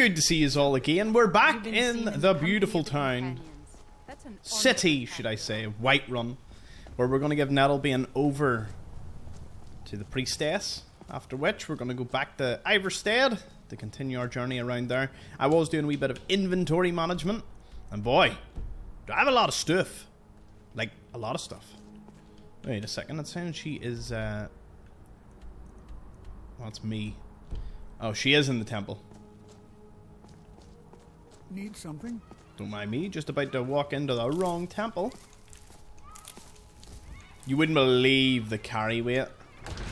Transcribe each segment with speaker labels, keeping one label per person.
Speaker 1: good to see you all again. We're back in the beautiful town. City, should I say, Whiterun, where we're going to give Nettlebane over to the priestess, after which we're going to go back to Iverstead to continue our journey around there. I was doing a wee bit of inventory management, and boy, do I have a lot of stuff. Like, a lot of stuff. Wait a second, it's saying she is, well, it's me. Oh, she is in the temple.
Speaker 2: Need something?
Speaker 1: Don't mind me, just about to walk into the wrong temple. You wouldn't believe the carry weight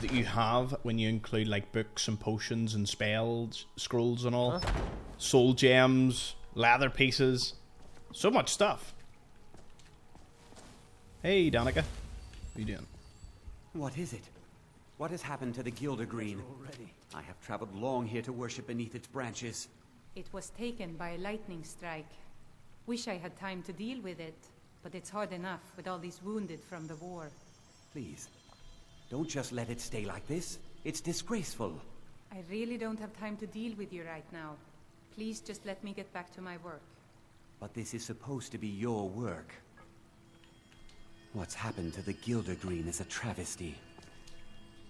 Speaker 1: that you have when you include like books and potions and spells, scrolls and all. Huh? Soul gems, leather pieces, so much stuff. Hey Danica, how you doing?
Speaker 3: What is it? What has happened to the Gilder Green? I have traveled long here to worship beneath its branches.
Speaker 4: It was taken by a lightning strike. Wish I had time to deal with it, but it's hard enough with all these wounded from the war.
Speaker 3: Please, don't just let it stay like this. It's disgraceful.
Speaker 4: I really don't have time to deal with you right now. Please just let me get back to my work.
Speaker 3: But this is supposed to be your work. What's happened to the Gilder Green is a travesty.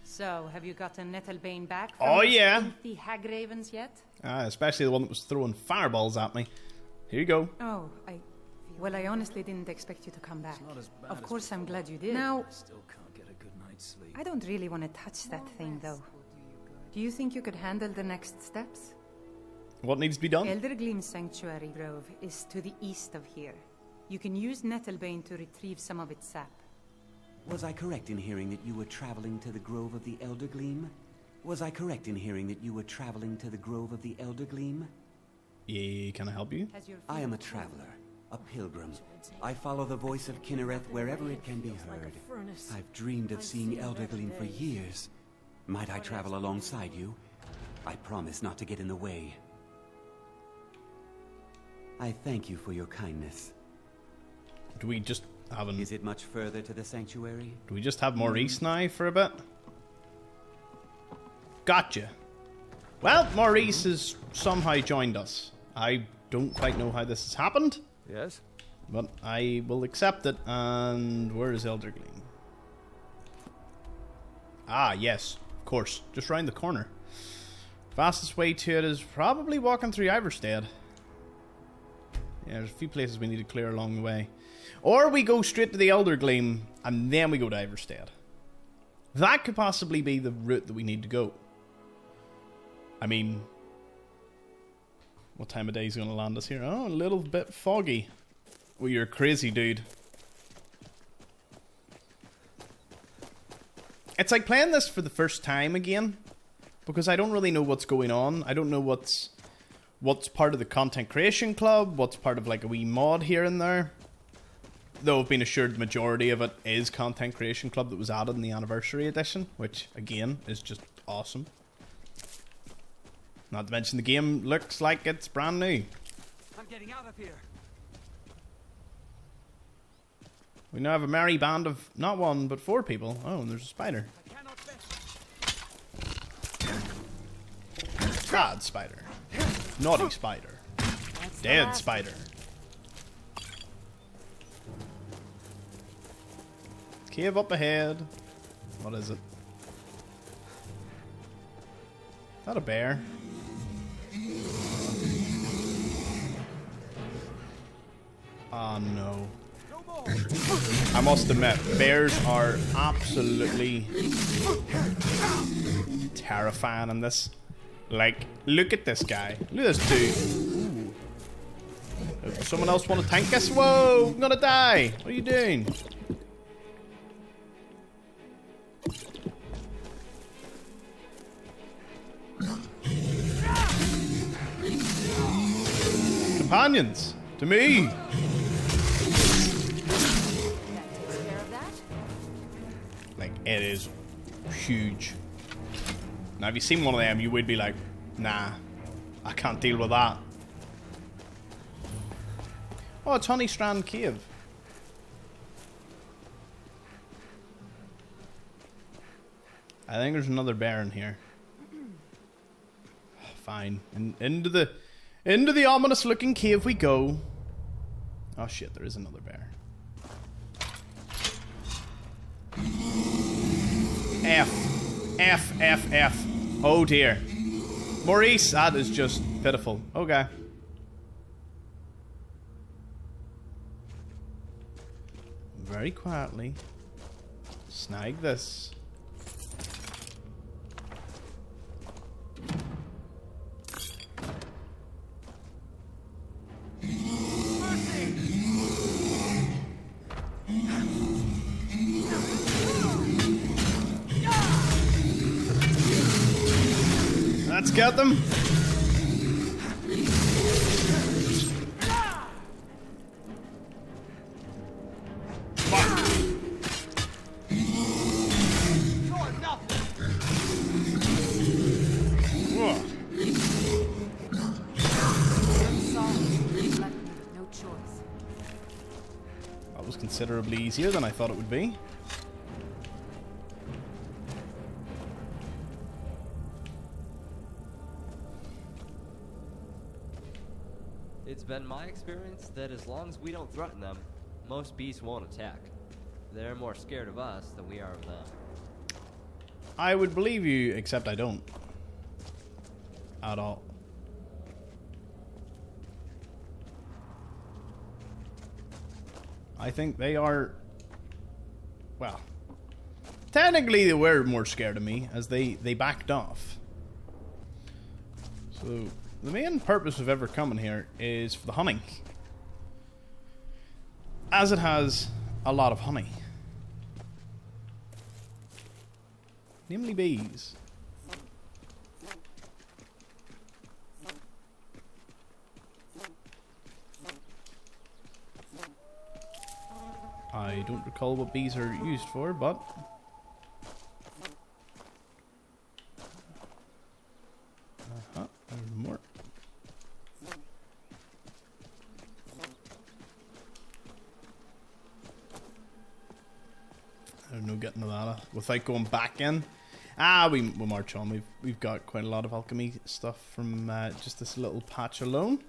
Speaker 4: So, have you gotten Nettlebane back from the hag ravens yet?
Speaker 1: Especially the one that was throwing fireballs at me. Here you go.
Speaker 4: Oh, well, I honestly didn't expect you to come back. Of course, I'm glad you did. Now,
Speaker 2: Still can't get a good night's sleep.
Speaker 4: I don't really want to touch that thing, though. Do you think you could handle the next steps?
Speaker 1: What needs to be done?
Speaker 4: Eldergleam Sanctuary Grove is to the east of here. You can use Nettlebane to retrieve some of its sap.
Speaker 3: Was I correct in hearing that you were traveling to the Grove of the Eldergleam? Was I correct in hearing that you were traveling to the Grove of the Eldergleam?
Speaker 1: Yeah, can I help you?
Speaker 3: I am a traveler, a pilgrim. I follow the voice of Kinnereth wherever it can be heard. I've dreamed of seeing Eldergleam for years. Might I travel alongside you? I promise not to get in the way. I thank you for your kindness.
Speaker 1: Do we just have
Speaker 3: Is it much further to the sanctuary?
Speaker 1: Do we just have Maurice now for a bit? Gotcha. Well, Maurice has somehow joined us. I don't quite know how this has happened.
Speaker 2: Yes?
Speaker 1: But I will accept it. And where is Eldergleam? Ah, yes. Of course. Just round the corner. Fastest way to it is probably walking through Iverstead. Yeah, there's a few places we need to clear along the way. Or we go straight to the Eldergleam and then we go to Iverstead. That could possibly be the route that we need to go. I mean, what time of day is going to land us here? Oh, a little bit foggy. Well, you're crazy, dude. It's like playing this for the first time again, because I don't really know what's going on. I don't know what's part of the content creation club, what's part of like a wee mod here and there. Though I've been assured the majority of it is content creation club that was added in the anniversary edition, which again is just awesome. Not to mention the game looks like it's brand new.
Speaker 3: I'm getting out of here.
Speaker 1: We now have a merry band of not one but 4 people. Oh, and there's a spider. Bad spider. Naughty spider. Dead spider. Cave up ahead. What is it? Is that a bear? Oh no. I must admit, bears are absolutely terrifying in this. Like, look at this guy. Look at this dude. Ooh. Someone else want to tank us? Whoa! I'm gonna die! What are you doing? Companions! To me! Like, it is huge. Now, if you seen one of them, you would be like, nah, I can't deal with that. Oh, it's Honeystrand Cave. I think there's another bear in here. Fine. Into Into the ominous looking cave we go. Oh shit, there is another bear. F. Oh dear. Maurice, that is just pitiful. Okay. Very quietly. Snag this. Let's get them. That was considerably easier than I thought it would be.
Speaker 5: It's been my experience that as long as we don't threaten them, most beasts won't attack. They're more scared of us than we are of them.
Speaker 1: I would believe you, except I don't. At all. I think they are... Well, technically they were more scared of me, as they backed off. So, the main purpose of ever coming here is for the honey. As it has a lot of honey. Namely bees. I don't recall what bees are used for, but... there's more. There's no getting to that without going back in. We'll march on. We've got quite a lot of alchemy stuff from just this little patch alone,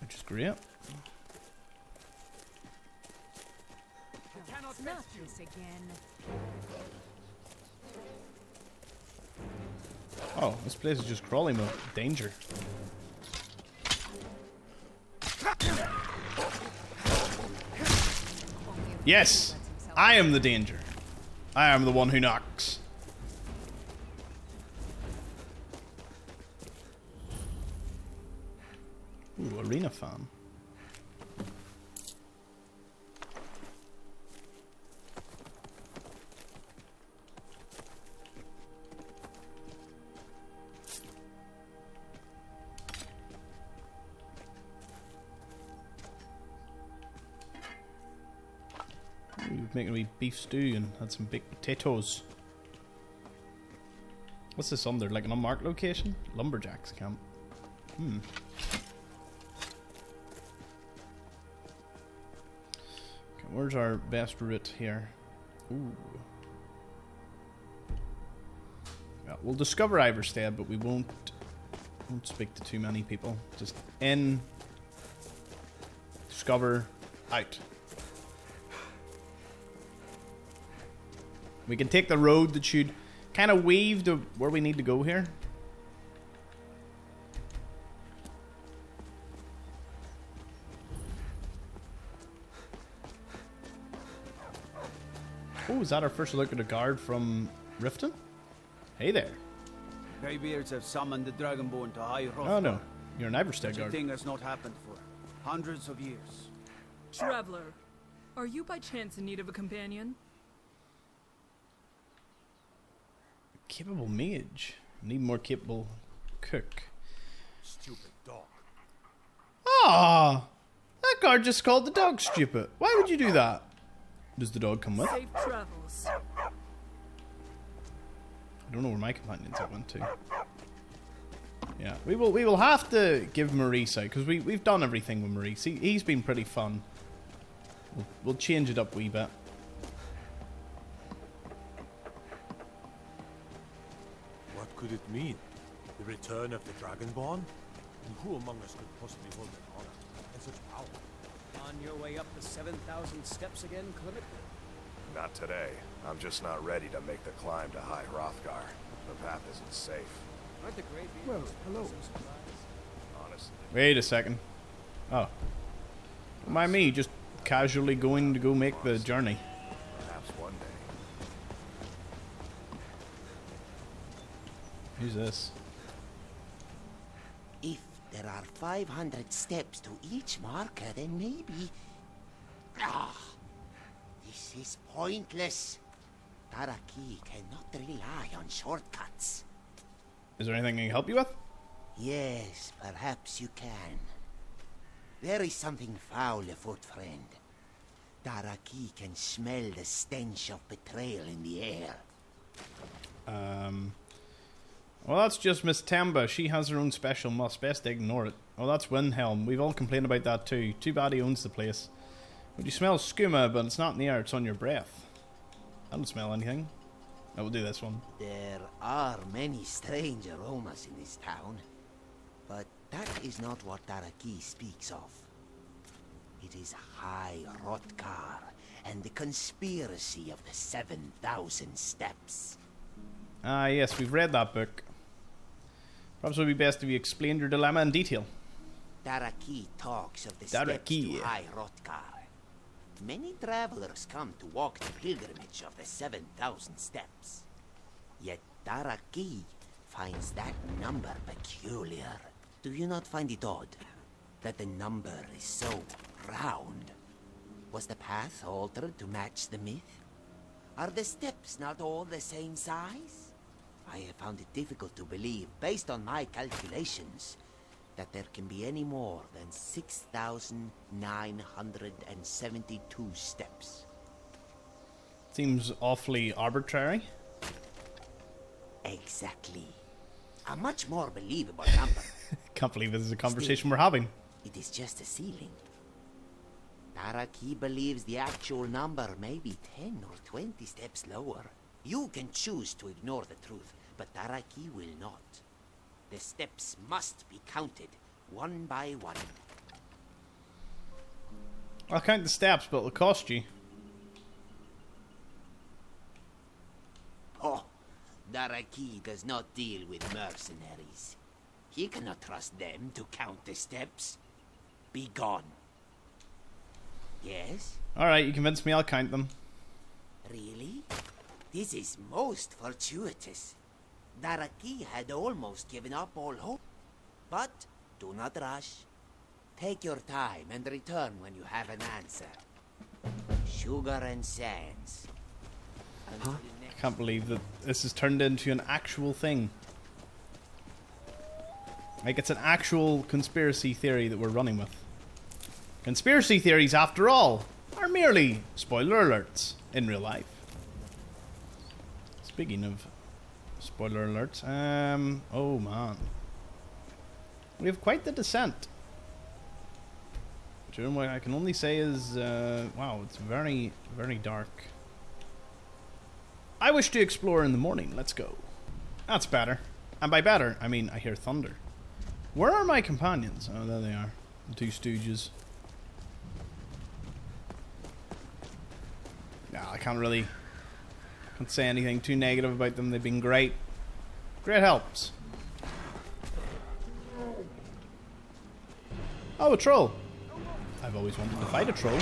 Speaker 1: which is great.
Speaker 6: Not this again.
Speaker 1: Oh, this place is just crawling mode. Danger. Yes, I am the danger. I am the one who knocks. Ooh, arena fan. Making a wee beef stew and had some baked potatoes. What's this under? Like an unmarked location? Lumberjacks camp. Okay, where's our best route here? Ooh. Yeah, we'll discover Iverstead, but we won't speak to too many people. Just in, discover, out. We can take the road that should kind of weave to where we need to go here. Oh, is that our first look at a guard from Riften? Hey there.
Speaker 7: Greybeards have summoned the Dragonborn to High Roth.
Speaker 1: Oh no, you're an Iverstead
Speaker 7: Such a
Speaker 1: guard.
Speaker 7: thing has not happened for hundreds of years.
Speaker 6: Traveler, are you by chance in need of a companion?
Speaker 1: Capable mage. Need more capable cook.
Speaker 7: Stupid dog.
Speaker 1: Ah, that guard just called the dog stupid. Why would you do that? Does the dog come with?
Speaker 6: Safe travels.
Speaker 1: I don't know where my companions went to. Yeah, we will have to give Maurice out because we've done everything with Maurice. He's been pretty fun. We'll change it up a wee bit.
Speaker 8: What could it mean? The return of the Dragonborn? And who among us could possibly hold that honor and such power?
Speaker 7: On your way up the 7,000 steps again, Clement?
Speaker 9: Not today. I'm just not ready to make the climb to High Hrothgar. The path isn't safe.
Speaker 7: Aren't the great
Speaker 2: Well, hello.
Speaker 9: Honestly.
Speaker 1: Wait a second. Oh. Don't mind me, just casually going to go make the journey.
Speaker 9: Perhaps one day.
Speaker 1: Who's this?
Speaker 10: If there are 500 steps to each marker, then maybe... Ah! This is pointless. Taraki cannot rely on shortcuts.
Speaker 1: Is there anything I can help you with?
Speaker 10: Yes, perhaps you can. There is something foul afoot, friend. Taraki can smell the stench of betrayal in the air.
Speaker 1: Well, that's just Miss Tamba. She has her own special must. Best ignore it. Oh, that's Windhelm. We've all complained about that too. Too bad he owns the place. But you smell skooma, but it's not in the air, it's on your breath. I don't smell anything. I will do this one.
Speaker 10: There are many strange aromas in this town, but that is not what Taraki speaks of. It is High Hrothgar and the conspiracy of the 7,000 steps.
Speaker 1: Ah, yes, we've read that book. Perhaps it would be best if you explained your dilemma in detail.
Speaker 10: Taraki talks of the steps to High Hrothgar. Many travelers come to walk the pilgrimage of the 7,000 steps. Yet Taraki finds that number peculiar. Do you not find it odd that the number is so round? Was the path altered to match the myth? Are the steps not all the same size? I have found it difficult to believe, based on my calculations, that there can be any more than 6,972 steps.
Speaker 1: Seems awfully arbitrary.
Speaker 10: Exactly. A much more believable number.
Speaker 1: Can't believe this is a conversation
Speaker 10: Still,
Speaker 1: we're having.
Speaker 10: It is just a ceiling. Taraki believes the actual number may be 10 or 20 steps lower. You can choose to ignore the truth, but Taraki will not. The steps must be counted, one by one.
Speaker 1: I'll count the steps, but it'll cost you.
Speaker 10: Oh, Taraki does not deal with mercenaries. He cannot trust them to count the steps. Be gone. Yes?
Speaker 1: Alright, you convinced me, I'll count them.
Speaker 10: Really? This is most fortuitous. Taraki had almost given up all hope. But do not rush. Take your time and return when you have an answer. Sugar and sands.
Speaker 1: I can't believe that this has turned into an actual thing. Like, it's an actual conspiracy theory that we're running with. Conspiracy theories, after all, are merely spoiler alerts in real life. Speaking of spoiler alerts, oh man. We have quite the descent. What I can only say is, wow, it's very, very dark. I wish to explore in the morning, let's go. That's better. And by better, I mean I hear thunder. Where are my companions? Oh, there they are. The two stooges. No, I can't say anything too negative about them. They've been great. Great helps. Oh, a troll. I've always wanted to fight a troll.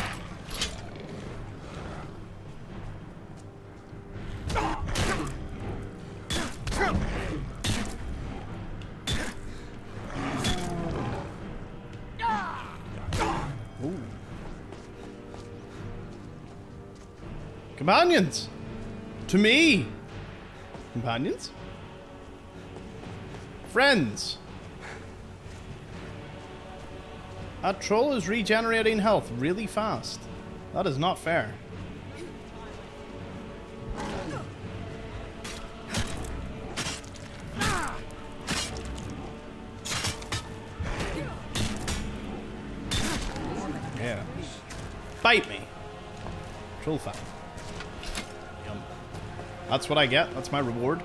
Speaker 1: Ooh. Companions! To me! Companions? Friends! That troll is regenerating health really fast. That is not fair. Yeah. Bite me! Troll fat. Yum. That's what I get. That's my reward.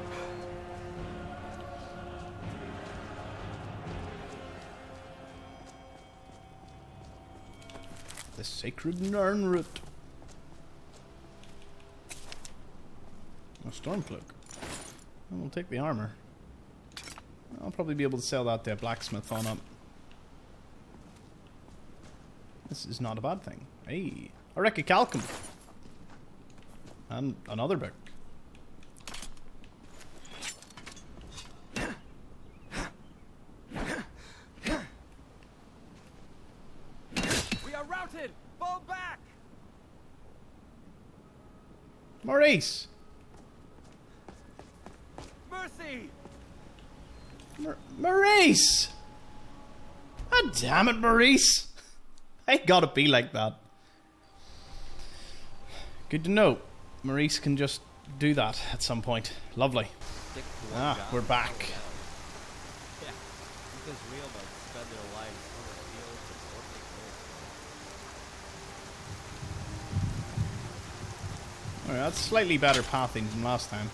Speaker 1: The sacred Nern root. A storm cloak. And we'll take the armor. I'll probably be able to sell that to a blacksmith on up. This is not a bad thing. Hey, a Recalcum. And another book.
Speaker 7: We are routed! Fall back!
Speaker 1: Maurice!
Speaker 7: Mercy!
Speaker 1: Maurice! God damn it, Maurice! I gotta be like that. Good to know. Maurice can just do that at some point. Lovely. Ah, we're back.
Speaker 5: Yeah, because real men spend their lives on the fields and working.
Speaker 1: Alright, that's slightly better pathing than last time.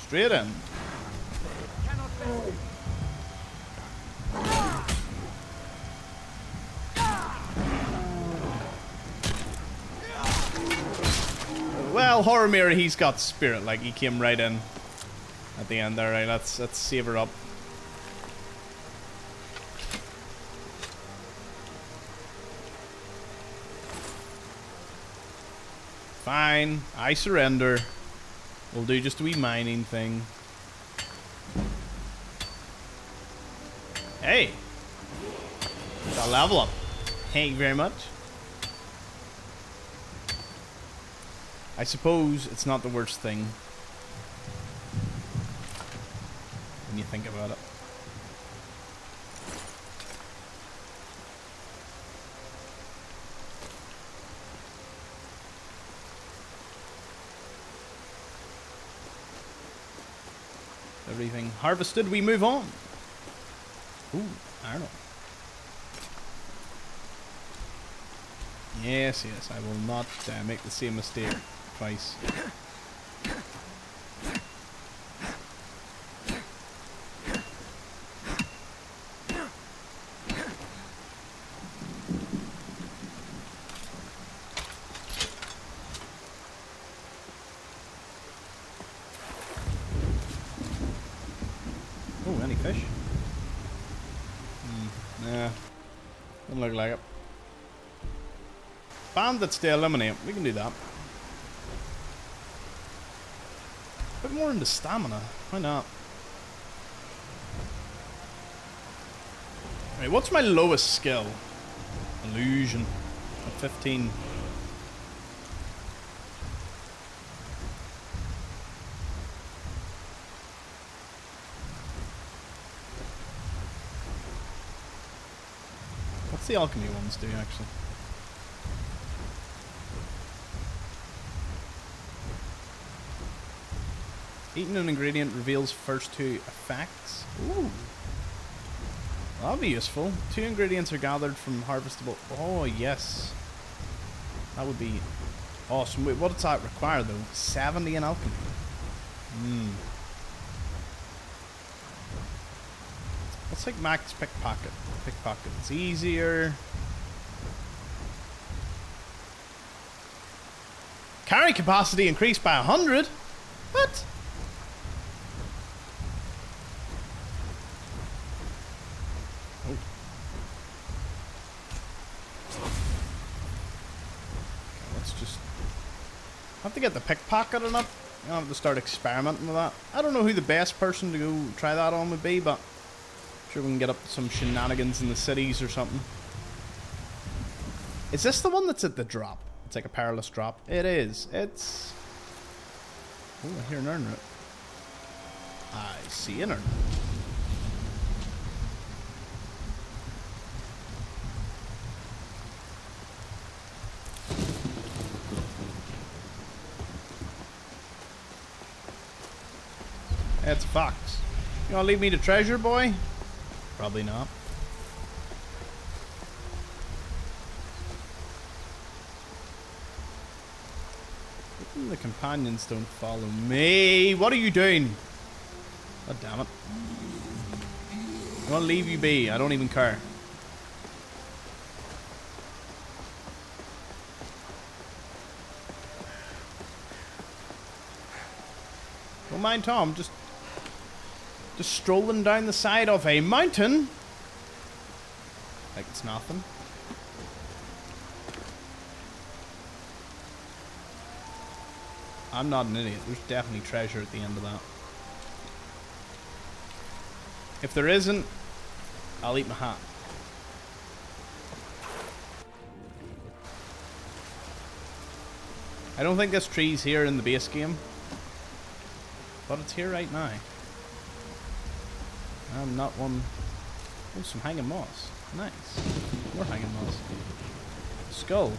Speaker 1: Straight in. Well, Horror Mirror, he's got spirit. Like, he came right in at the end there. Right, let's save her up. Fine, I surrender. We'll do just a wee mining thing. Hey! Got a level up. Thank you very much. I suppose it's not the worst thing when you think about it. Everything harvested, we move on. Ooh, I don't know. Yes, yes, I will not make the same mistake twice. Oh, any fish? Nah, doesn't look like it. Bandits to eliminate. We can do that. A bit more into stamina. Why not? Right, what's my lowest skill? Illusion. At 15. What's the alchemy ones do, actually? Eating an ingredient reveals first 2 effects. Ooh. That'll be useful. 2 ingredients are gathered from harvestable... Oh, yes. That would be awesome. Wait, what does that require, though? 70 in alchemy. Let's take max pickpocket. Pickpocket's easier. Carry capacity increased by 100? What? I have to get the pickpocketing up. I'll have to start experimenting with that. I don't know who the best person to go try that on would be, but I'm sure we can get up to some shenanigans in the cities or something. Is this the one that's at the drop? It's like a perilous drop. It is. It's... Oh, I hear an urn root. I see an urn. It's a fox. You wanna leave me to treasure, boy? Probably not. The companions don't follow me. What are you doing? God damn it. I'm gonna leave you be. I don't even care. Don't mind Tom, just strolling down the side of a mountain. Like it's nothing. I'm not an idiot. There's definitely treasure at the end of that. If there isn't, I'll eat my hat. I don't think this tree's here in the base game, but it's here right now. I'm not one. Oh, some hanging moss. Nice. More hanging moss. Skull.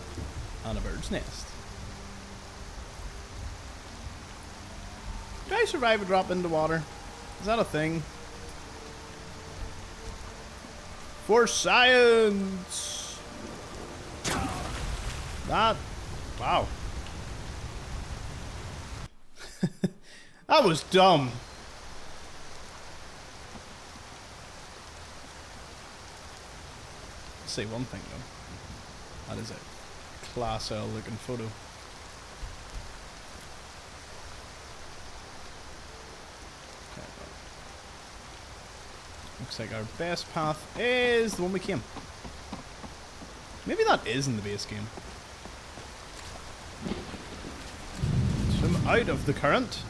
Speaker 1: And a bird's nest. Did I survive a drop into water? Is that a thing? For science! That... Wow. That was dumb. I'll say one thing though. That is a class L looking photo. Okay, well. Looks like our best path is the one we came. Maybe that is in the base game. Swim out of the current.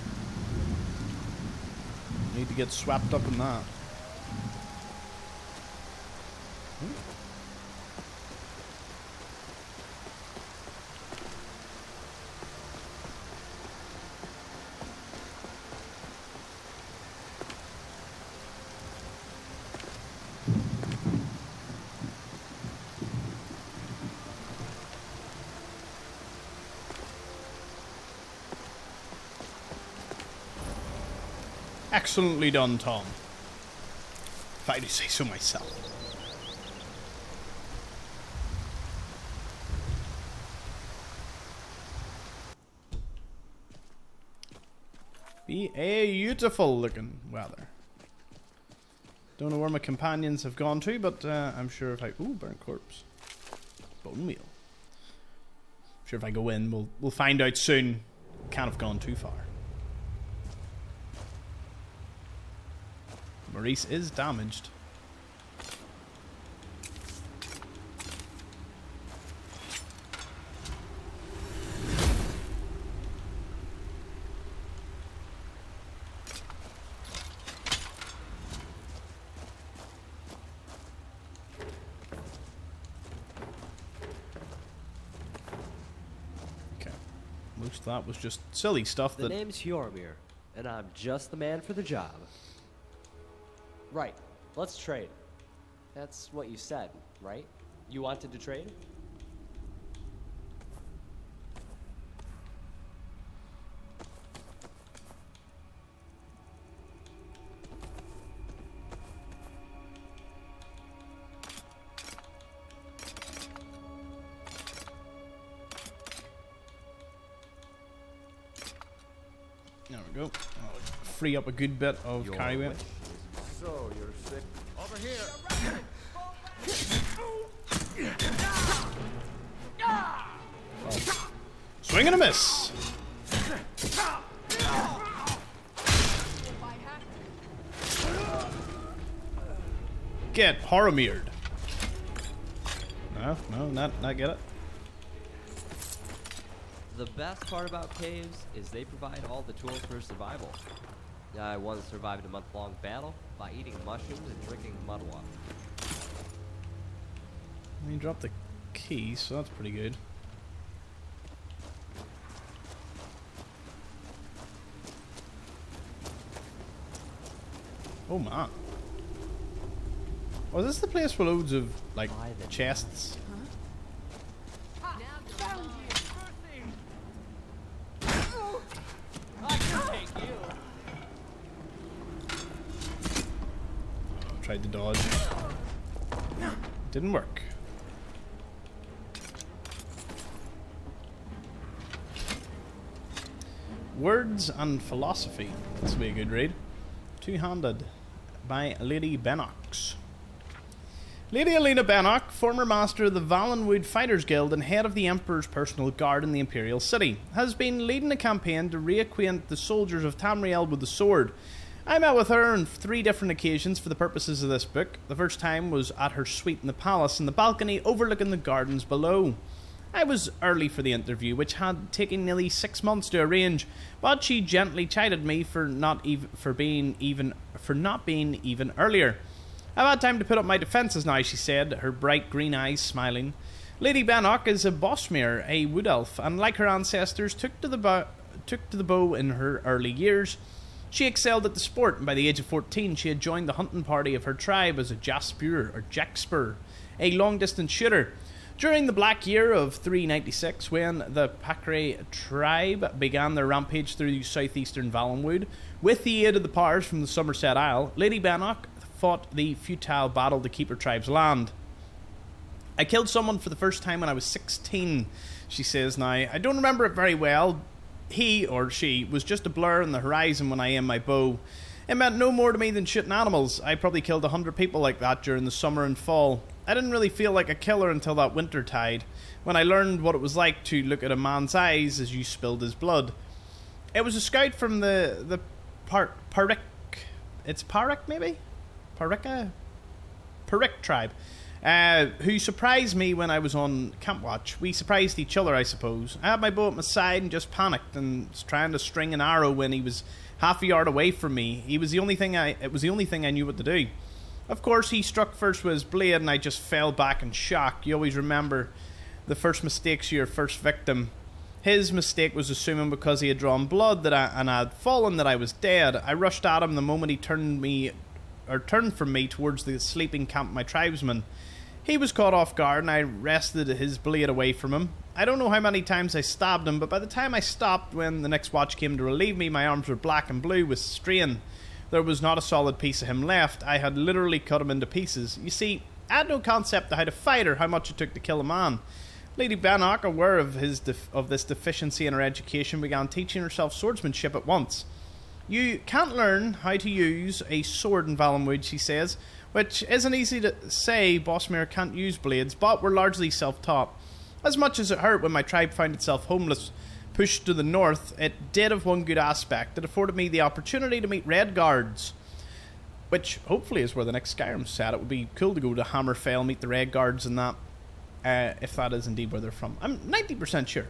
Speaker 1: Need to get swept up in that. Excellently done, Tom. If I do say so myself. Be a beautiful looking weather. Don't know where my companions have gone to, but I'm sure if I... Ooh, burnt corpse. Bone meal. I'm sure if I go in, we'll find out soon. Can't have gone too far. Maurice is damaged. Okay. Most of that was just silly stuff that...
Speaker 5: The name's Hjormir, and I'm just the man for the job. Right. Let's trade. That's what you said, right? You wanted to trade?
Speaker 1: There we go. I'll free up a good bit of carry weight.
Speaker 8: So you're sick. Over here.
Speaker 1: Oh. Swing and a miss. Get Horomired. No, not get it.
Speaker 5: The best part about caves is they provide all the tools for survival. I once survived a month-long battle by eating mushrooms and drinking mud water.
Speaker 1: You dropped the key, so that's pretty good. Oh man. Oh, is this the place for loads of, like, chests? Tried to dodge. Didn't work. Words and Philosophy. This will be a good read. Two-Handed by Lady Bennox. Lady Elena Bennock, former master of the Valenwood Fighters Guild and head of the Emperor's personal guard in the Imperial City, has been leading a campaign to reacquaint the soldiers of Tamriel with the sword. I met with her on 3 different occasions for the purposes of this book. The first time was at her suite in the palace, in the balcony overlooking the gardens below. I was early for the interview, which had taken nearly 6 months to arrange, but she gently chided me for not being even earlier. I've had time to put up my defences now, she said, her bright green eyes smiling. Lady Bennock is a Bosmere, a wood elf, and like her ancestors, took to the bow in her early years. She excelled at the sport, and by the age of 14 she had joined the hunting party of her tribe as a Jaxper, a long-distance shooter. During the Black Year of 396, when the Pakre tribe began their rampage through southeastern Valenwood, with the aid of the powers from the Somerset Isle, Lady Bennock fought the futile battle to keep her tribe's land. I killed someone for the first time when I was 16, she says now. I don't remember it very well. He, or she, was just a blur on the horizon when I aimed my bow. It meant no more to me than shooting animals. I probably killed 100 people like that during the summer and fall. I didn't really feel like a killer until that winter tide, when I learned what it was like to look at a man's eyes as you spilled his blood. It was a scout from the Parik... It's Parik, maybe? Parik tribe, who surprised me when I was on camp watch. We surprised each other, I suppose. I had my bow at my side and just panicked and was trying to string an arrow when he was half a yard away from me. It was the only thing I knew what to do. Of course, he struck first with his blade and I just fell back in shock. You always remember the first mistakes of your first victim. His mistake was assuming because he had drawn blood and I had fallen that I was dead. I rushed at him the moment he turned from me towards the sleeping camp of my tribesmen. He was caught off guard and I wrested his blade away from him. I don't know how many times I stabbed him, but by the time I stopped when the next watch came to relieve me, my arms were black and blue with strain. There was not a solid piece of him left. I had literally cut him into pieces. You see, I had no concept of how to fight or how much it took to kill a man. Lady Bennock, aware of this deficiency in her education, began teaching herself swordsmanship at once. You can't learn how to use a sword in Valenwood, she says, which isn't easy to say. Bosmere can't use blades, but we're largely self-taught. As much as it hurt when my tribe found itself homeless, pushed to the north, it did have one good aspect. It afforded me the opportunity to meet Red Guards, which hopefully is where the next Skyrim's set. It would be cool to go to Hammerfell, meet the Red Guards and that, if that is indeed where they're from. I'm 90% sure.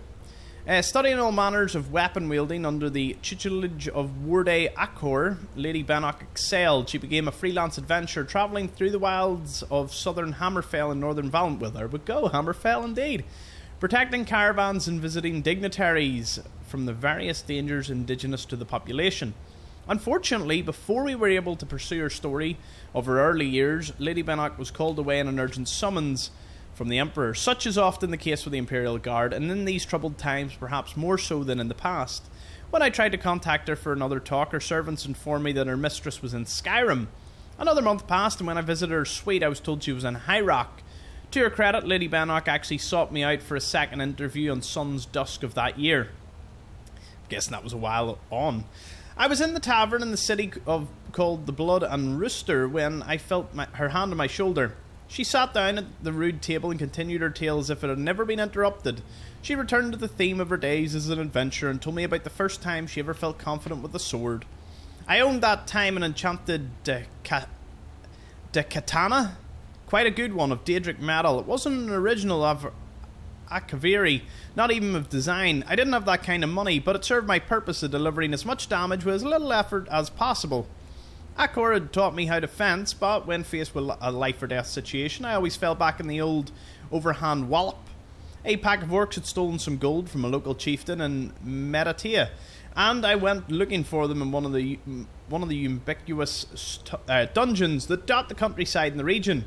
Speaker 1: Studying all manners of weapon wielding under the tutelage of Worde Akor, Lady Bennock excelled. She became a freelance adventurer, travelling through the wilds of southern Hammerfell and northern Valenwood. Well, there we go, Hammerfell indeed. Protecting caravans and visiting dignitaries from the various dangers indigenous to the population. Unfortunately, before we were able to pursue her story of her early years, Lady Bennock was called away in an urgent summons from the Emperor. Such is often the case with the Imperial Guard, and in these troubled times perhaps more so than in the past. When I tried to contact her for another talk, her servants informed me that her mistress was in Skyrim. Another month passed, and when I visited her suite I was told she was in High Rock. To her credit, Lady Bennock actually sought me out for a second interview on Sun's Dusk of that year. I'm guessing that was a while on. I was in the tavern in the city called the Blood and Rooster when I felt her hand on my shoulder. She sat down at the rude table and continued her tale as if it had never been interrupted. She returned to the theme of her days as an adventurer and told me about the first time she ever felt confident with a sword. I owned that time an enchanted katana, quite a good one, of Daedric metal. It wasn't an original of Akaviri, not even of design. I didn't have that kind of money, but it served my purpose of delivering as much damage with as little effort as possible. Akor had taught me how to fence, but when faced with a life-or-death situation, I always fell back in the old overhand wallop. A pack of orcs had stolen some gold from a local chieftain in Metatea, and I went looking for them in one of the ubiquitous dungeons that dot the countryside in the region.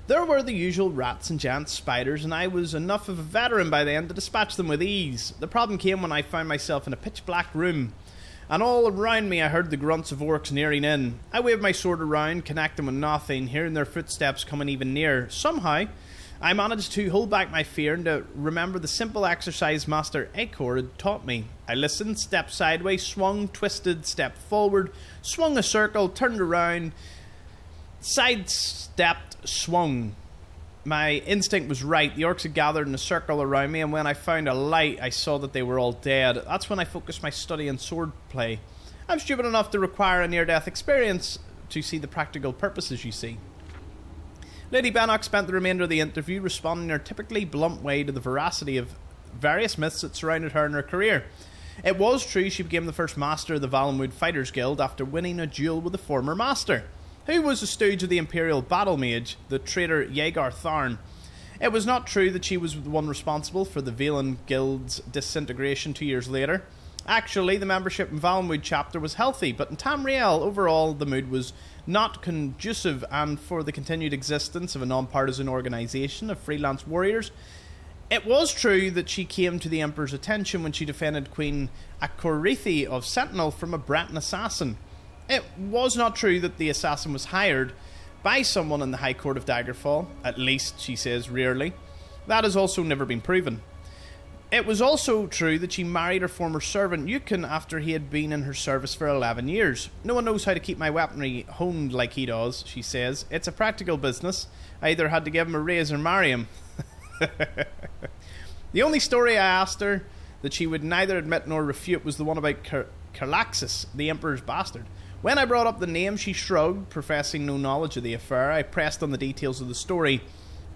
Speaker 1: There were the usual rats and giant spiders, and I was enough of a veteran by then to dispatch them with ease. The problem came when I found myself in a pitch-black room, and all around me I heard the grunts of orcs nearing in. I waved my sword around, connecting with nothing, hearing their footsteps coming even nearer. Somehow, I managed to hold back my fear and to remember the simple exercise Master Acor had taught me. I listened, stepped sideways, swung, twisted, stepped forward, swung a circle, turned around, sidestepped, swung. My instinct was right. The orcs had gathered in a circle around me, and when I found a light, I saw that they were all dead. That's when I focused my study on swordplay. I'm stupid enough to require a near-death experience to see the practical purposes, you see. Lady Bannock spent the remainder of the interview responding in her typically blunt way to the veracity of various myths that surrounded her in her career. It was true she became the first master of the Valenwood Fighters Guild after winning a duel with the former master, who was a stooge of the Imperial Battle Mage, the traitor Yeagar Tharn. It was not true that she was the one responsible for the Valen Guild's disintegration 2 years later. Actually, the membership in Valenwood chapter was healthy, but in Tamriel, overall, the mood was not conducive, and for the continued existence of a non-partisan organisation of freelance warriors. It was true that she came to the Emperor's attention when she defended Queen Akorithi of Sentinel from a Breton assassin. It was not true that the assassin was hired by someone in the High Court of Daggerfall, at least, she says, rarely. That has also never been proven. It was also true that she married her former servant Yukon after he had been in her service for 11 years. No one knows how to keep my weaponry honed like he does, she says. It's a practical business. I either had to give him a raise or marry him. The only story I asked her that she would neither admit nor refute was the one about Calaxis, the Emperor's bastard. When I brought up the name, she shrugged, professing no knowledge of the affair. I pressed on the details of the story.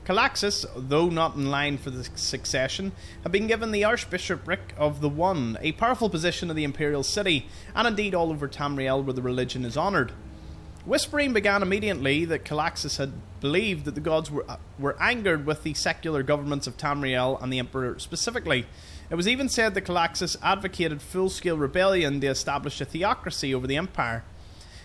Speaker 1: Calaxis, though not in line for the succession, had been given the Archbishopric of the One, a powerful position of the Imperial City, and indeed all over Tamriel where the religion is honoured. Whispering began immediately that Calaxis had believed that the gods were angered with the secular governments of Tamriel and the Emperor specifically. It was even said that Calaxis advocated full-scale rebellion to establish a theocracy over the Empire.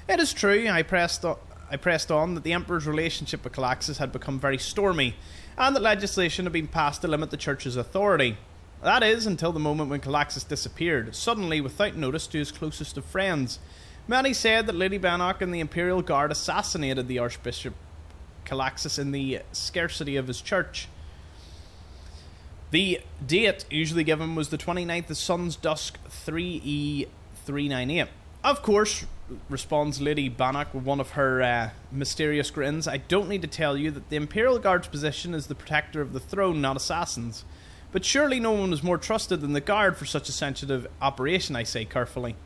Speaker 1: It is true, I pressed on that the Emperor's relationship with Calaxis had become very stormy, and that legislation had been passed to limit the Church's authority. That is, until the moment when Calaxis disappeared, suddenly without notice to his closest of friends. Many said that Lady Bannock and the Imperial Guard assassinated the Archbishop Calaxis in the scarcity of his church. The date usually given was the 29th of Sun's Dusk 3E398. Of course, responds Lady Bannock with one of her mysterious grins, I don't need to tell you that the Imperial Guard's position is the protector of the throne, not assassins. But surely no one was more trusted than the Guard for such a sensitive operation, I say carefully.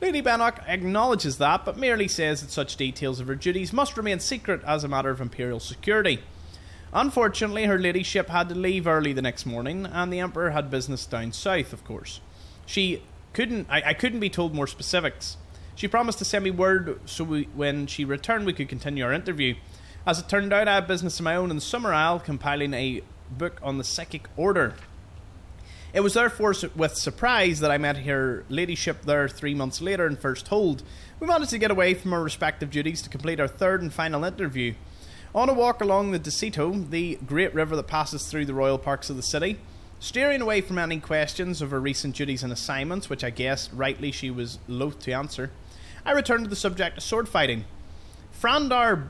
Speaker 1: Lady Bannock acknowledges that, but merely says that such details of her duties must remain secret as a matter of Imperial security. Unfortunately, her ladyship had to leave early the next morning, and the Emperor had business down south, of course. I couldn't be told more specifics. She promised to send me word so when she returned we could continue our interview. As it turned out, I had business of my own in the Summer Isle, compiling a book on the Psychic Order. It was therefore with surprise that I met her ladyship there 3 months later in First Hold. We managed to get away from our respective duties to complete our third and final interview. On a walk along the Decito, the great river that passes through the royal parks of the city, steering away from any questions of her recent duties and assignments, which I guessed rightly she was loath to answer, I returned to the subject of sword fighting. Frandar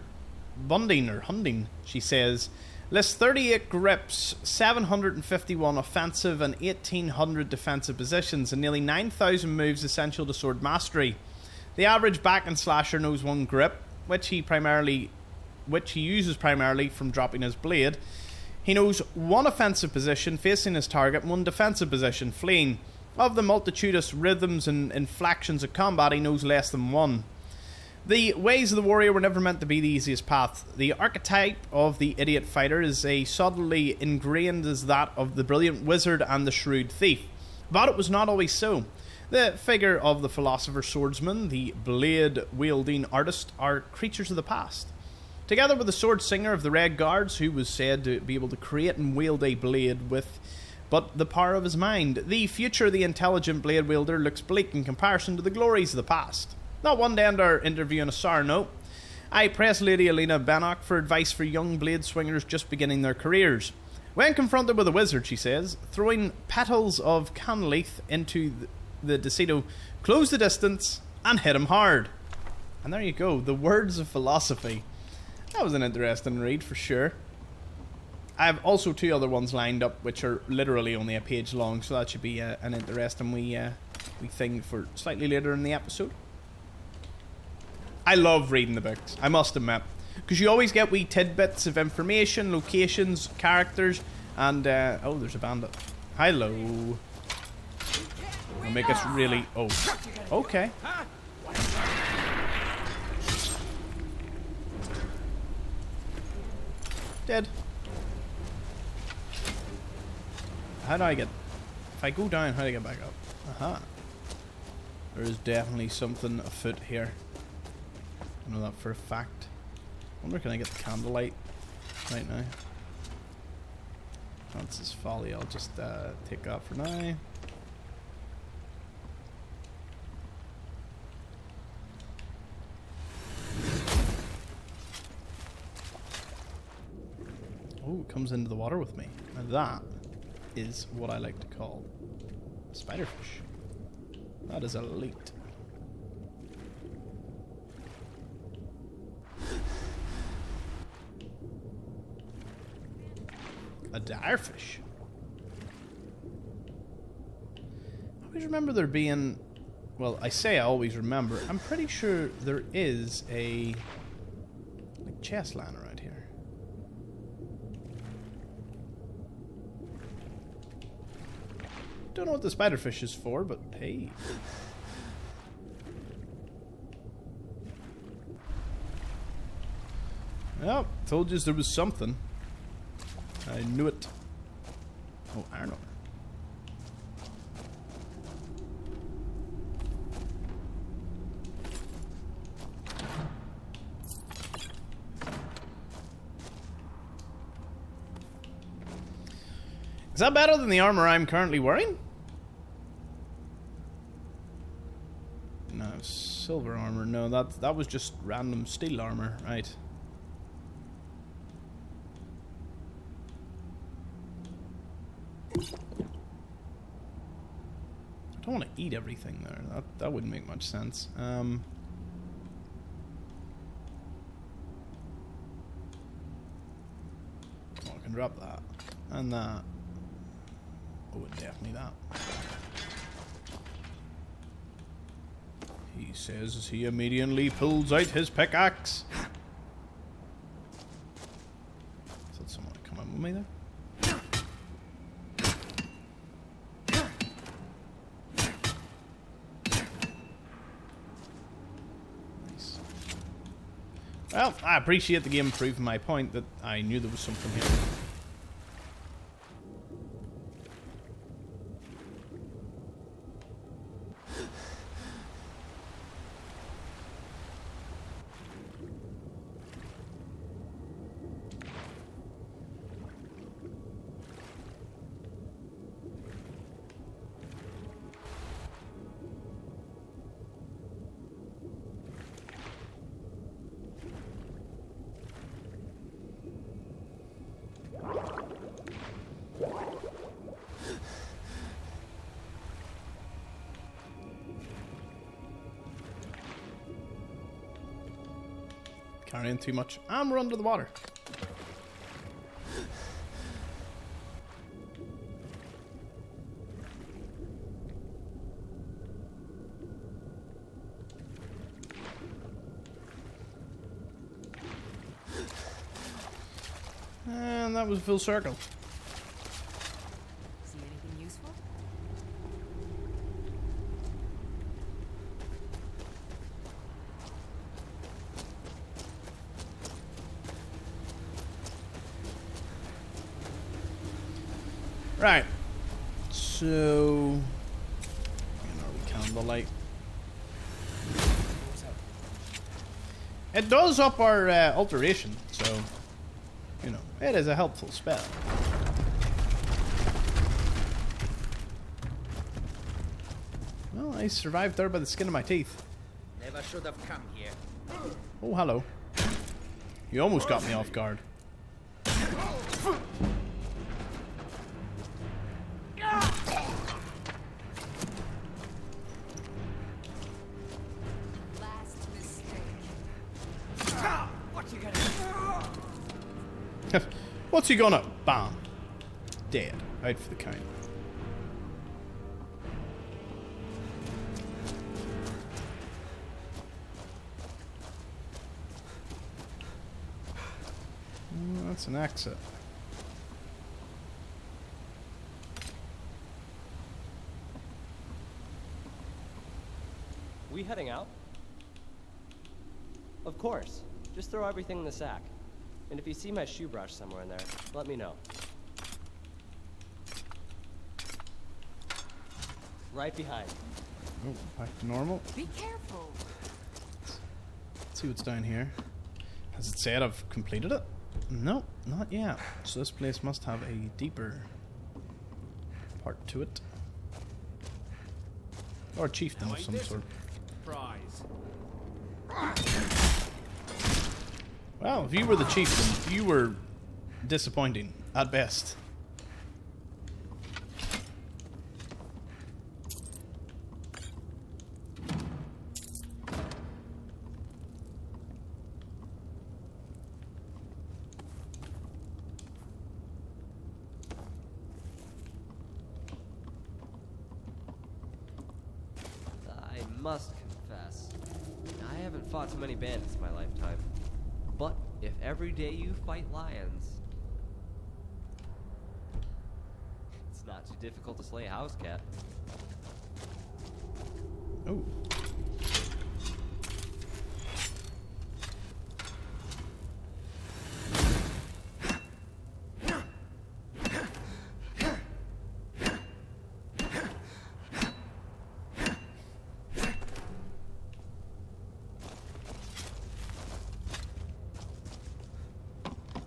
Speaker 1: Hunding, she says, lists 38 grips, 751 offensive and 1,800 defensive positions, and nearly 9,000 moves essential to sword mastery. The average back and slasher knows one grip, which he uses primarily from dropping his blade. He knows one offensive position facing his target and one defensive position fleeing. Of the multitudinous rhythms and inflections of combat, he knows less than one. The ways of the warrior were never meant to be the easiest path. The archetype of the idiot fighter is as solidly ingrained as that of the brilliant wizard and the shrewd thief. But it was not always so. The figure of the philosopher swordsman, the blade-wielding artist, are creatures of the past. Together with the sword singer of the Red Guards, who was said to be able to create and wield a blade with but the power of his mind, the future of the intelligent blade wielder looks bleak in comparison to the glories of the past. Not one to end our interview on a sour note. I pressed Lady Elena Bannock for advice for young blade swingers just beginning their careers. When confronted with a wizard, she says, throwing petals of canleith into the Decito, close the distance and hit him hard. And there you go, the words of philosophy. That was an interesting read for sure. I have also 2 other ones lined up, which are literally only a page long, so that should be an interesting wee thing for slightly later in the episode. I love reading the books, I must admit, because you always get wee tidbits of information, locations, characters, and oh, there's a bandit. Hello. I'll make us really... Oh, okay. Dead. How do I get... If I go down, how do I get back up? Aha. There is definitely something afoot here. I know that for a fact. I wonder, can I get the candlelight right now? That's his folly. I'll just take that for now. Oh, it comes into the water with me. Now that is what I like to call a spiderfish. That is elite. A direfish. I always remember there being... Well, I say I always remember. I'm pretty sure there is a... like chest line around here. Don't know what the spiderfish is for, but hey. Well, told you there was something. I knew it. Oh, iron ore. Is that better than the armor I'm currently wearing? No, silver armor. No, that was just random steel armor, right? I don't want to eat everything there. That wouldn't make much sense. Oh, I can drop that. And that. Oh, and definitely that. He says as he immediately pulls out his pickaxe. Is that someone coming with me there? Well, I appreciate the game proving my point that I knew there was something here. Carrying too much, and we're under the water. And that was a full circle.
Speaker 6: See anything useful?
Speaker 1: Right. So, candlelight. It does up our alteration, so you know it is a helpful spell. Well, I survived there by the skin of my teeth.
Speaker 10: Never should have come here.
Speaker 1: Oh, hello. You almost got me off guard. What's he gonna? Bam. Dead. Out for the count. That's an exit.
Speaker 5: We heading out? Of course. Just throw everything in the sack. And if you see my shoe brush somewhere in there, let me know. Right behind.
Speaker 1: Oh, back to normal.
Speaker 4: Be careful.
Speaker 1: Let's see what's down here. Has it said I've completed it? No, not yet. So this place must have a deeper part to it. Or a chieftain of some sort.
Speaker 8: Prize.
Speaker 1: Well, if you were the chieftain, you were disappointing at best.
Speaker 5: I must confess, I haven't fought too many bandits in my lifetime. But if every day you fight lions, it's not too difficult to slay a house cat.
Speaker 1: Oh.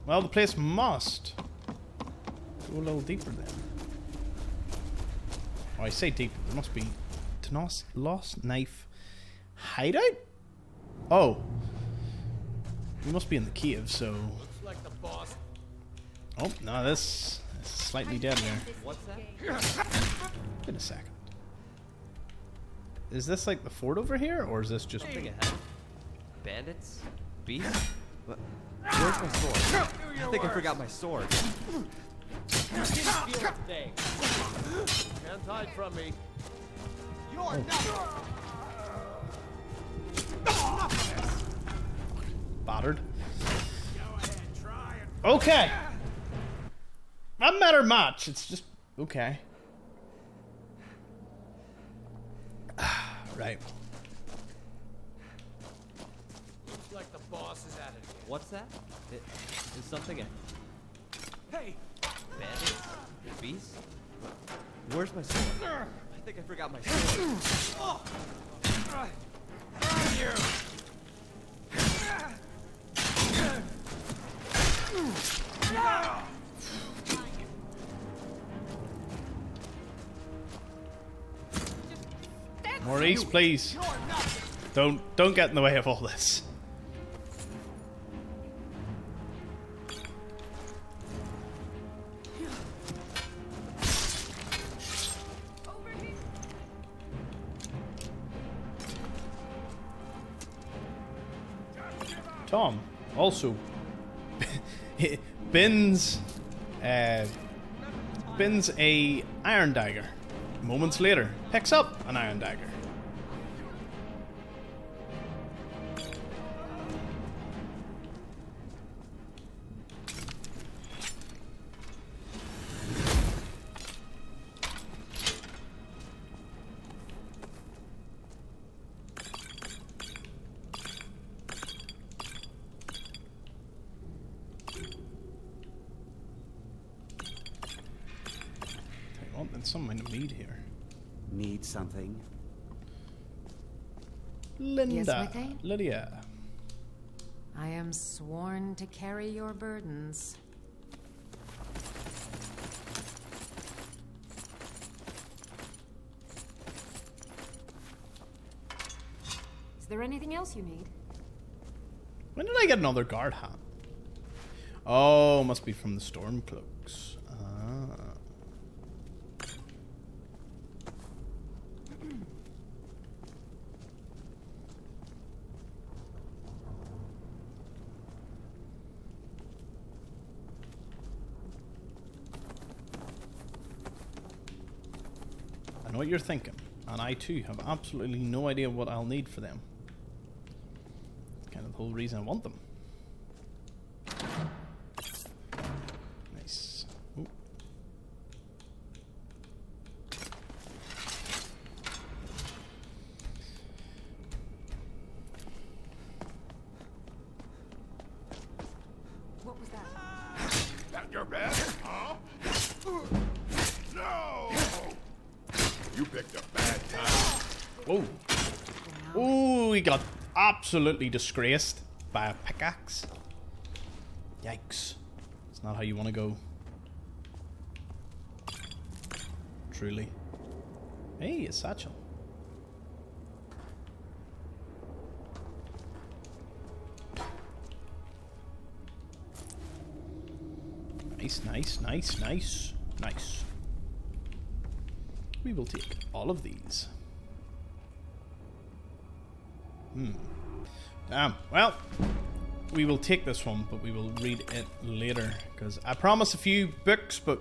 Speaker 1: Well, the place must go a little deeper then. Oh, I say deeper. There must be lost knife hideout? Oh. We must be in the cave, so...
Speaker 8: Looks like the boss.
Speaker 1: Oh, no, this is slightly dead there.
Speaker 5: What's that?
Speaker 1: Wait a second. Is this like the fort over here, or is this just...
Speaker 5: Something ahead. Bandits? Beasts? What? Where's my sword? I think I forgot my sword. Didn't feel a thing.
Speaker 8: Can't hide from me.
Speaker 5: You're
Speaker 1: battered. Okay. Not matter much. It's just okay. Right.
Speaker 8: Looks like the boss is at it again.
Speaker 5: What's that? Is something a...
Speaker 8: Hey!
Speaker 5: Bandits? Beasts? Where's my sword? I think I forgot my sword.
Speaker 1: Maurice, please. Don't get in the way of all this. Tom also bins a iron dagger. Moments later, picks up an iron dagger. Something to meet here.
Speaker 3: Need something?
Speaker 1: Linda.
Speaker 11: Yes, Methane?
Speaker 1: Lydia.
Speaker 11: I am sworn to carry your burdens. Is there anything else you need?
Speaker 1: When did I get another guard hat? Oh, must be from the storm cloaks. Ah. know what you're thinking. And I too have absolutely no idea what I'll need for them. Kind of the whole reason I want them. Nice. Ooh.
Speaker 11: What was that?
Speaker 9: That your bed? Huh? No! You picked a bad time.
Speaker 1: Whoa. Oh, he got absolutely disgraced by a pickaxe. Yikes. It's not how you want to go. Truly. Hey, a satchel. Nice, nice, nice, nice, nice. We will take all of these. Well, we will take this one, but we will read it later, because I promised a few books, but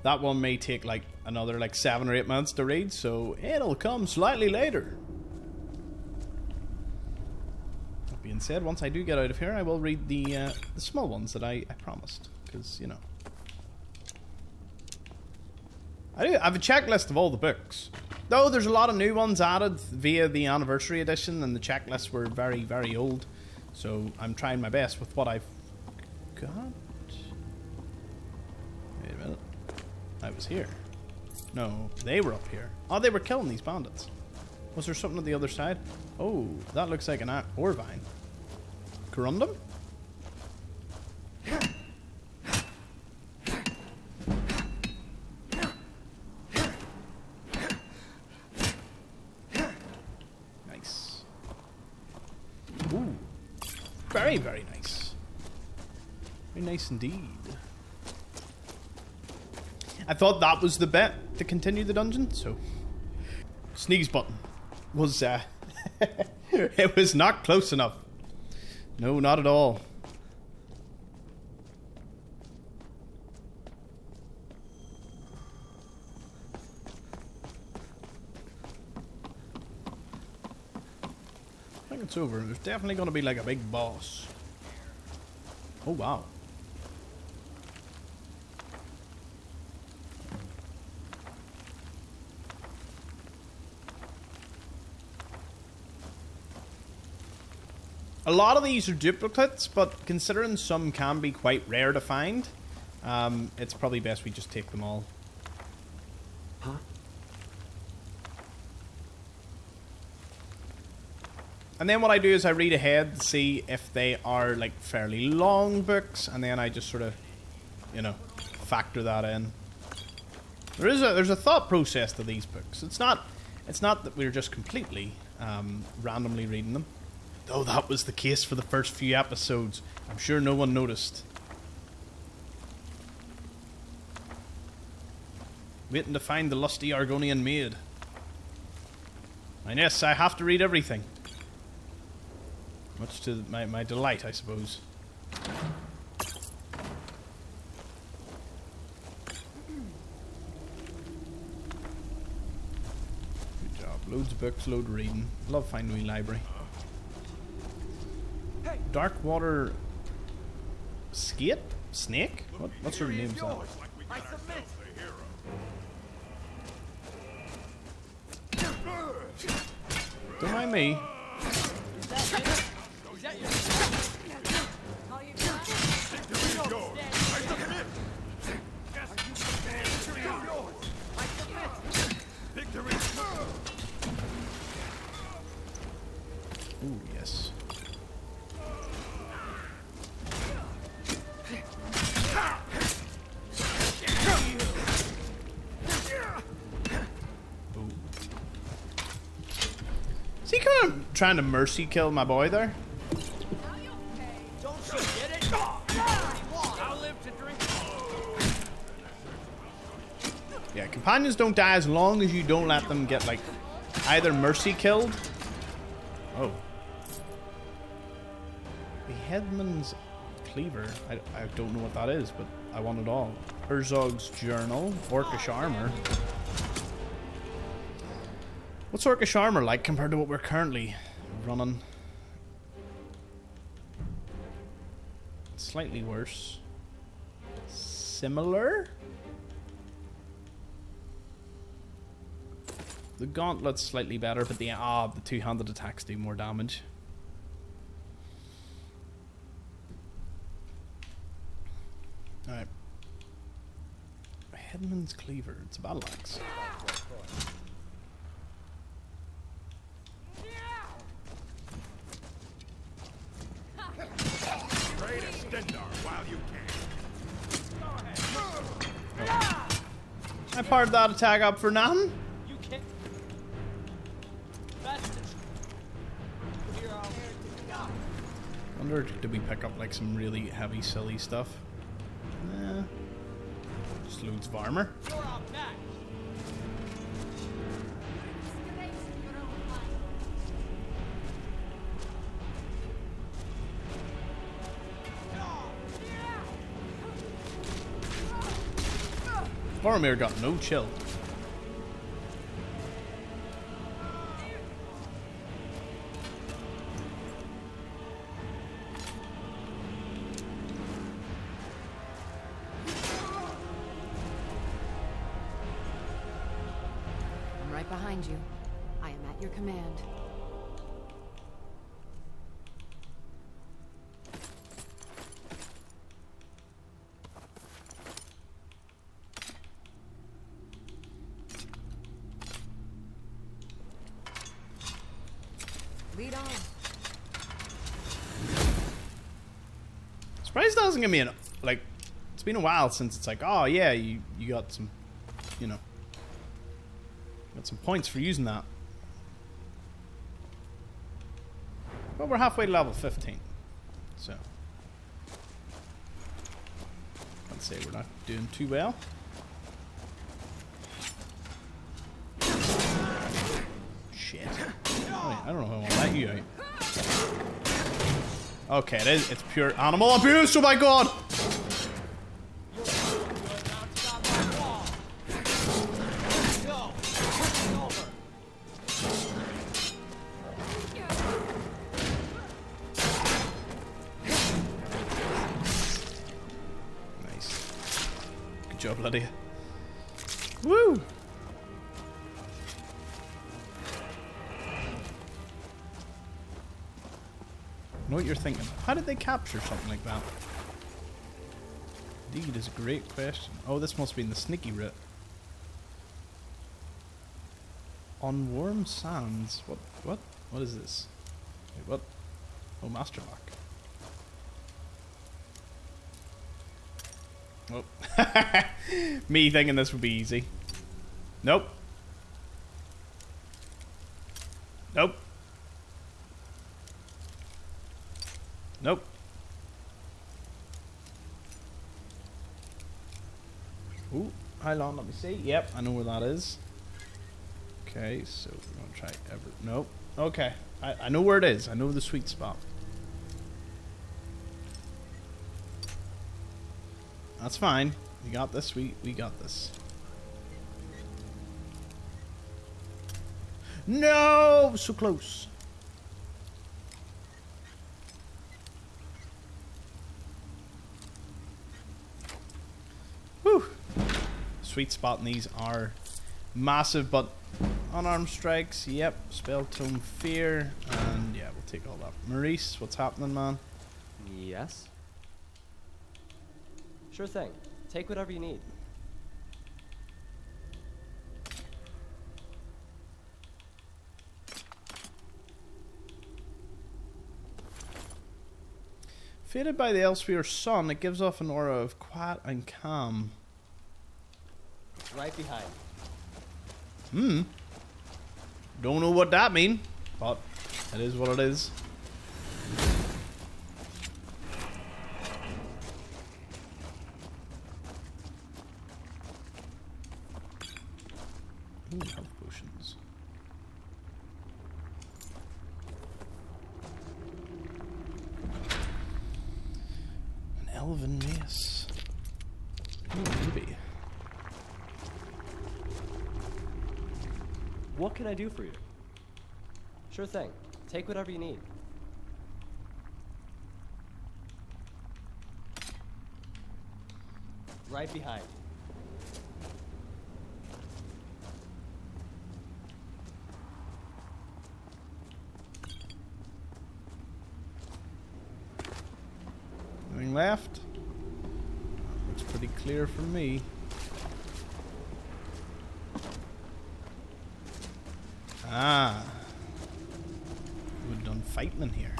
Speaker 1: that one may take like another like 7 or 8 months to read, so it'll come slightly later. That being said, once I do get out of here, I will read the small ones that I promised, because, you know, I have a checklist of all the books. Though there's a lot of new ones added via the anniversary edition, and the checklists were very, very old. So I'm trying my best with what I've got. Wait a minute. I was here. No, they were up here. Oh, they were killing these bandits. Was there something on the other side? Oh, that looks like an ore vine. Corundum? Very, very nice. Very nice indeed. I thought that was the bet to continue the dungeon, so... Sneeze button was, it was not close enough. No, not at all. I think it's over. There's definitely going to be like a big boss. Oh, wow. A lot of these are duplicates, but considering some can be quite rare to find, it's probably best we just take them all.
Speaker 3: Huh?
Speaker 1: And then what I do is I read ahead to see if they are like fairly long books, and then I just sort of, you know, factor that in. There's a thought process to these books. It's not that we're just completely randomly reading them. Though that was the case for the first few episodes. I'm sure no one noticed. Waiting to find the lusty Argonian maid. And yes, I have to read everything. Much to my delight, I suppose. Good job. Loads of books, load of reading. Love finding a wee library. Darkwater Skate? Snake? What sort of name is that?
Speaker 8: I submit.
Speaker 1: Don't mind me. Ooh, yes. Is he kind of trying to mercy kill my boy there?
Speaker 7: Don't you get it? I'll live to drink.
Speaker 1: Yeah, companions don't die as long as you don't let them get, like, either mercy killed. Oh. The Headman's Cleaver. I don't know what that is, but I want it all. Herzog's Journal. Orcish Armor. What's Orcish armor like compared to what we're currently running? Slightly worse. Similar? The gauntlet's slightly better, but the two-handed attacks do more damage. Alright. Headman's Cleaver. It's a battle axe. I powered that attack up for nothing.
Speaker 7: You can't.
Speaker 1: Wonder, did we pick up like some really heavy, silly stuff? Nah. Just loads of armor.
Speaker 7: You're out next.
Speaker 1: Boromir got no chill.
Speaker 11: I'm right behind you. I am at your command. Lead on.
Speaker 1: Surprised that doesn't give me an like. It's been a while since it's like, oh yeah, you got some, you know, got some points for using that. Well, we're halfway to level 15, so I'd say we're not doing too well. Shit. Oh, I don't know if I want to let you out. Okay, it's pure animal abuse, oh my god! Nice. Good job, Lydia. Woo! I know what you're thinking. How did they capture something like that? Indeed is a great question. Oh, this must be in the sneaky route. On warm sands. What? What is this? Wait, what? Oh, Master Lock. Oh. Me thinking this would be easy. Nope. Nope. Nope. Ooh, hold on, let me see. Yep, I know where that is. Okay, so we're gonna try nope. Okay. I know where it is. I know the sweet spot. That's fine. We got this, we got this. No! So close. Whew. Sweet spot in these are massive, but unarmed strikes, yep. Spell Tome Fear, and yeah, we'll take all that. Maurice, what's happening, man?
Speaker 5: Yes? Sure thing. Take whatever you need.
Speaker 1: Faded by the Elsewhere sun, it gives off an aura of quiet and calm.
Speaker 5: It's right behind.
Speaker 1: Don't know what that means, but it is what it is. Ooh, health potions. An elven mace. Ooh, maybe.
Speaker 5: What can I do for you? Sure thing. Take whatever you need. Right behind you.
Speaker 1: Nothing left. Looks pretty clear for me. Ah. We've done fighting in here.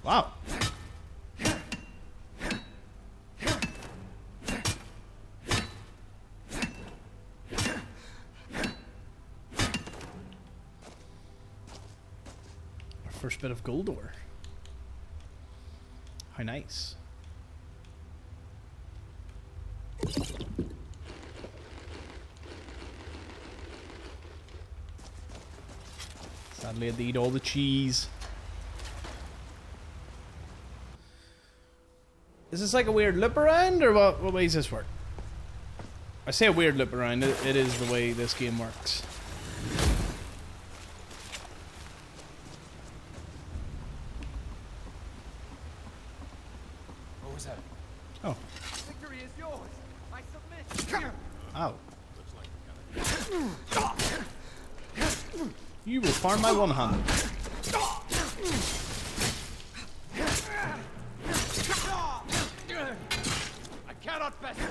Speaker 1: Wow. Our first bit of gold ore. How nice. Sadly, I had to eat all the cheese. Is this like a weird loop around, or what way does this work? I say a weird loop around, it is the way this game works.
Speaker 8: What was that?
Speaker 1: Oh.
Speaker 7: Victory is yours. I submit.
Speaker 1: Ow.
Speaker 8: Looks like we got it.
Speaker 1: You will farm my one hand.
Speaker 7: I cannot best you.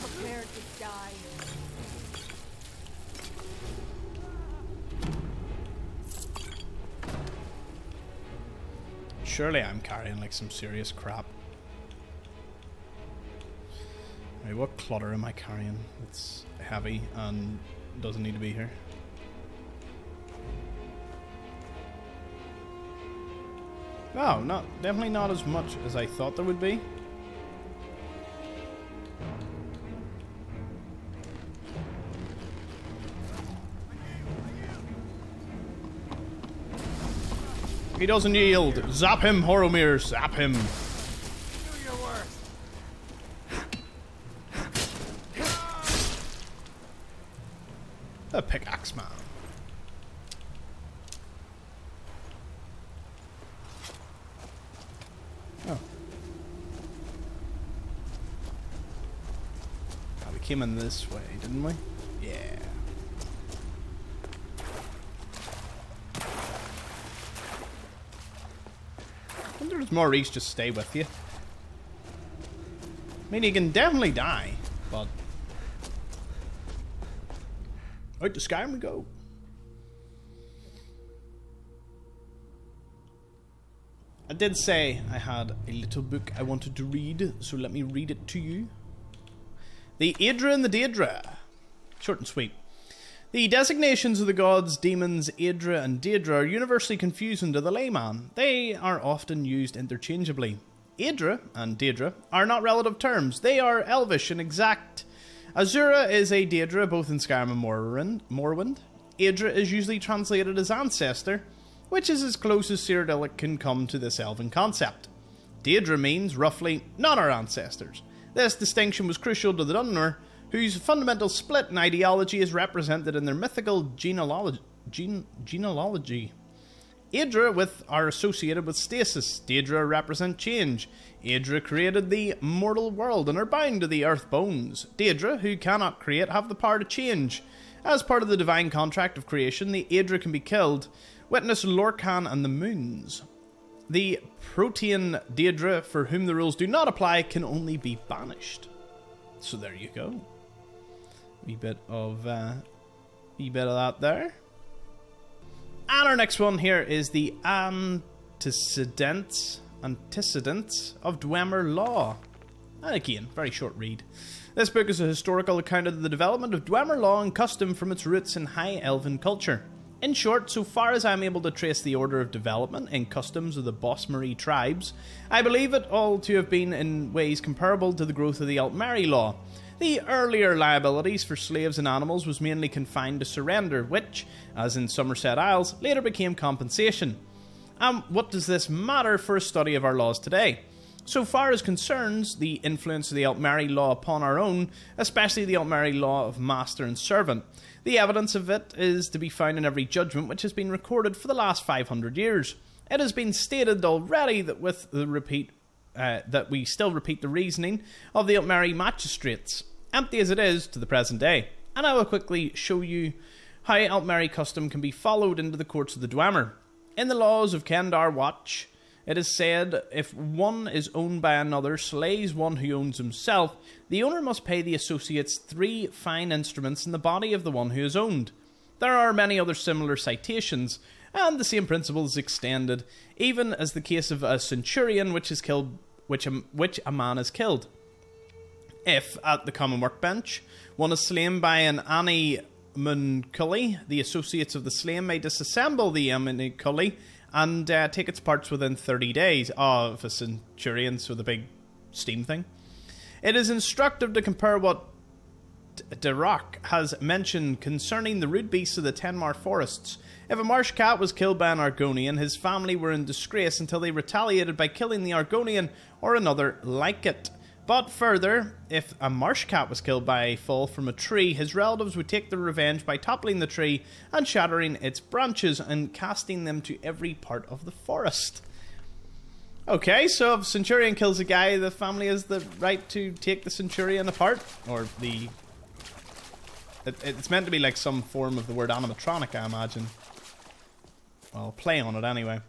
Speaker 6: Prepare to die.
Speaker 1: Surely I'm carrying like some serious crap. Right, what clutter am I carrying? It's heavy and doesn't need to be here. No, definitely not as much as I thought there would be. He doesn't yield. Zap him, Horomir. Zap him.
Speaker 7: Do your worst.
Speaker 1: The pickaxe man. Oh. Oh, we came in this way, didn't we? Yeah. I wonder if Maurice just stay with you. I mean, he can definitely die, but out to Skyrim we go. I did say I had a little book I wanted to read, so let me read it to you. The Aedra and the Daedra. Short and sweet. The designations of the gods, demons, Aedra and Daedra are universally confusing to the layman. They are often used interchangeably. Aedra and Daedra are not relative terms. They are elvish and exact. Azura is a Daedra both in Skyrim and Morrowind. Aedra is usually translated as ancestor, which is as close as Cyrodiilic can come to this elven concept. Daedra means, roughly, not our ancestors. This distinction was crucial to the Dunmer, whose fundamental split in ideology is represented in their mythical genealogy. Aedra are associated with stasis. Daedra represent change. Aedra created the mortal world and are bound to the earth bones. Daedra, who cannot create, have the power to change. As part of the divine contract of creation, the Aedra can be killed. Witness Lorcan and the Moons. The Protean Daedra, for whom the rules do not apply, can only be banished. So there you go. Wee bit of that there. And our next one here is the antecedents of Dwemer Law. And again, very short read. This book is a historical account of the development of Dwemer law and custom from its roots in High Elven culture. In short, so far as I am able to trace the order of development in customs of the Bosmeri tribes, I believe it all to have been in ways comparable to the growth of the Altmeri law. The earlier liabilities for slaves and animals was mainly confined to surrender, which, as in Somerset Isles, later became compensation. And what does this matter for a study of our laws today? So far as concerns the influence of the Altmeri law upon our own, especially the Altmeri law of master and servant, the evidence of it is to be found in every judgment which has been recorded for the last 500 years. It has been stated already that that we still repeat the reasoning of the Altmeri magistrates, empty as it is to the present day. And I will quickly show you how Altmeri custom can be followed into the courts of the Dwemer. In the laws of Kendar Watch, it is said, if one is owned by another slays one who owns himself, the owner must pay the associates 3 fine instruments in the body of the one who is owned. There are many other similar citations, and the same principle is extended, even as the case of a centurion which a man is killed. If, at the common workbench, one is slain by an animuncully, the associates of the slain may disassemble the animuncully and take its parts within 30 days. Oh, if a centurion, so the big steam thing. It is instructive to compare what Dirac has mentioned concerning the rude beasts of the Tenmar forests. If a marsh cat was killed by an Argonian, his family were in disgrace until they retaliated by killing the Argonian or another like it. But further, if a marsh cat was killed by a fall from a tree, his relatives would take their revenge by toppling the tree and shattering its branches and casting them to every part of the forest. Okay, so if Centurion kills a guy, the family has the right to take the Centurion apart? Or the... It's meant to be like some form of the word animatronic, I imagine. Well, play on it anyway.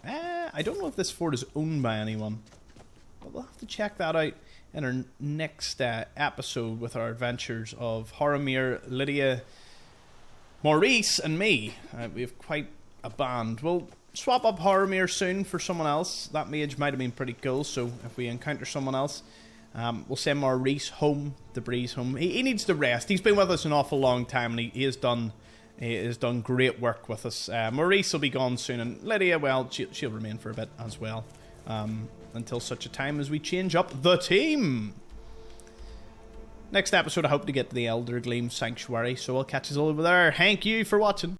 Speaker 1: I don't know if this fort is owned by anyone, but we'll have to check that out in our next episode with our adventures of Horomir, Lydia, Maurice, and me. We have quite a band. We'll swap up Horomir soon for someone else. That mage might have been pretty cool, so if we encounter someone else, we'll send Maurice home, the breeze home. He needs to rest. He's been with us an awful long time, and he has done great work with us. Maurice will be gone soon, and Lydia, well, she'll remain for a bit as well. Until such a time as we change up the team. Next episode, I hope to get to the Elder Gleam Sanctuary, so I'll catch us all over there. Thank you for watching.